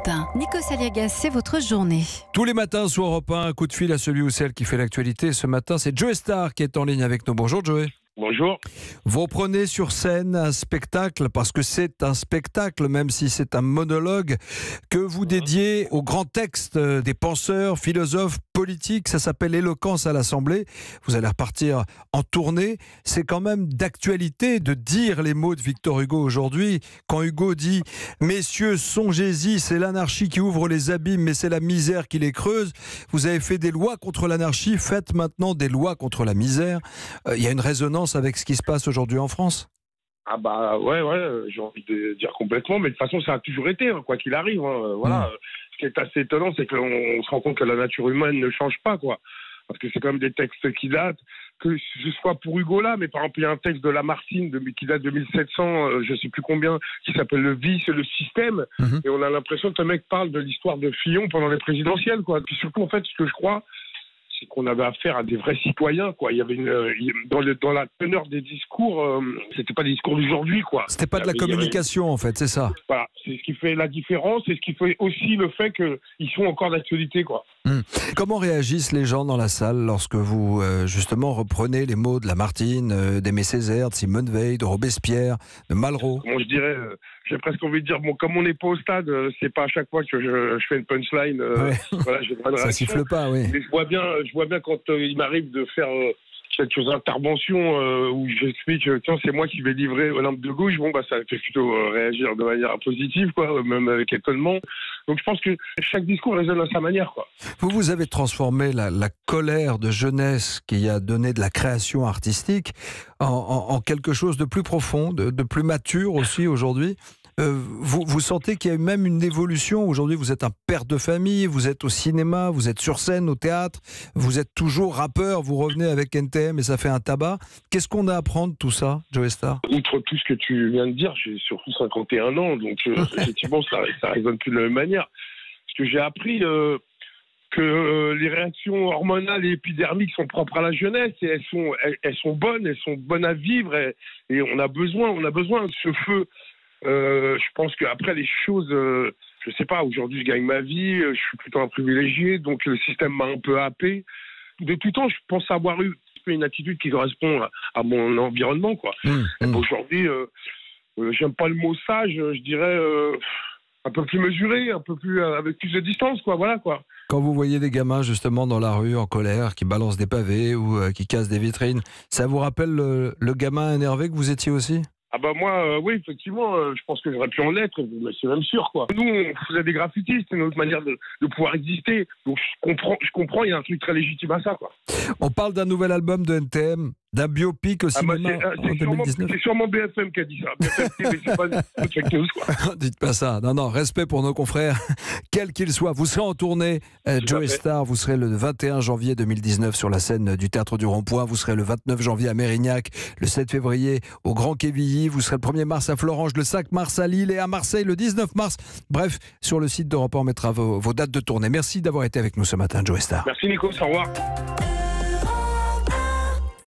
Europe 1. Nico Saliagas, c'est votre journée. Tous les matins sur Europe 1, un coup de fil à celui ou celle qui fait l'actualité. Ce matin, c'est Joey Starr qui est en ligne avec nous. Bonjour Joey. Bonjour. Vous reprenez sur scène un spectacle, parce que c'est un spectacle, même si c'est un monologue, que vous dédiez aux grands textes des penseurs, philosophes, politiques. Ça s'appelle Éloquence à l'Assemblée. Vous allez repartir en tournée. C'est quand même d'actualité de dire les mots de Victor Hugo aujourd'hui. Quand Hugo dit « Messieurs, songez-y, c'est l'anarchie qui ouvre les abîmes, mais c'est la misère qui les creuse ». Vous avez fait des lois contre l'anarchie, faites maintenant des lois contre la misère. Il y a une résonance avec ce qui se passe aujourd'hui en France? Ah bah ouais, j'ai envie de dire complètement, mais de toute façon ça a toujours été, hein, quoi qu'il arrive. Voilà. Ce qui est assez étonnant, c'est qu'on se rend compte que la nature humaine ne change pas, quoi. Parce que c'est quand même des textes qui datent, que ce soit pour Hugo là, mais par exemple il y a un texte de Lamartine qui date de 1700, je sais plus combien, qui s'appelle Le vice et le système, et on a l'impression que le mec parle de l'histoire de Fillon pendant les présidentielles, quoi. Puis surtout en fait, ce que je crois, c'est qu'on avait affaire à des vrais citoyens, quoi. Il y avait dans la teneur des discours, c'était pas des discours d'aujourd'hui, quoi. C'était pas de la communication, en fait, c'est ça. Voilà, c'est ce qui fait la différence, et ce qui fait aussi le fait qu'ils sont encore d'actualité, quoi. Comment réagissent les gens dans la salle lorsque vous, justement, reprenez les mots de Lamartine, d'Aimé Césaire, de Simone Veil, de Robespierre, de Malraux? Comment je dirais, j'ai presque envie de dire, bon, comme on n'est pas au stade, c'est pas à chaque fois que je fais une punchline, voilà, j'ai pas de ça réaction. siffle pas, oui. Mais je vois bien quand il m'arrive de faire quelques interventions où j'explique, tiens, c'est moi qui vais livrer Olympe de Gouges, bon, bah, ça fait plutôt réagir de manière positive, quoi, même avec étonnement. Donc je pense que chaque discours résonne à sa manière, quoi. Vous avez transformé la colère de jeunesse qui a donné de la création artistique en quelque chose de plus profond, de plus mature aussi aujourd'hui. Vous sentez qu'il y a même une évolution. Aujourd'hui, vous êtes un père de famille, vous êtes au cinéma, vous êtes sur scène, au théâtre, vous êtes toujours rappeur, vous revenez avec NTM et ça fait un tabac. Qu'est-ce qu'on a à apprendre de tout ça, Joey Starr? Outre tout ce que tu viens de dire, j'ai surtout 51 ans, donc effectivement, ça résonne plus de la même manière. Parce que j'ai appris que les réactions hormonales et épidermiques sont propres à la jeunesse, et elles sont bonnes à vivre, et on a besoin de ce feu. Je pense qu'après les choses, je sais pas, aujourd'hui je gagne ma vie, je suis plutôt un privilégié, donc le système m'a un peu happé. De tout temps, je pense avoir eu une attitude qui correspond à mon environnement, quoi. Aujourd'hui, j'aime pas le mot sage, je dirais un peu plus mesuré, un peu plus avec plus de distance, quoi. Voilà, quoi. Quand vous voyez des gamins justement dans la rue en colère, qui balancent des pavés ou qui cassent des vitrines, ça vous rappelle le gamin énervé que vous étiez aussi? Ah bah moi, oui, effectivement, je pense que j'aurais pu en être, mais c'est même sûr, quoi. Nous, on faisait des graffitis, c'était notre manière de pouvoir exister. Donc je comprends, il y a un truc très légitime à ça, quoi. On parle d'un nouvel album de NTM, d'un biopic au cinéma en 2019. C'est sûrement BFM qui a dit ça. BFM TV, c'est pas une fake news, quoi. Dites pas ça. Non, respect pour nos confrères, quels qu'ils soient. Vous serez en tournée, Joey Starr, vous serez le 21 janvier 2019 sur la scène du Théâtre du Rond-Point, vous serez le 29 janvier à Mérignac, le 7 février au Grand Quevilly, vous serez le 1er mars à Florange, le 5 mars à Lille et à Marseille le 19 mars. Bref, sur le site d'Europe 1, on mettra vos dates de tournée. Merci d'avoir été avec nous ce matin, Joey Starr. Merci Nico, au revoir.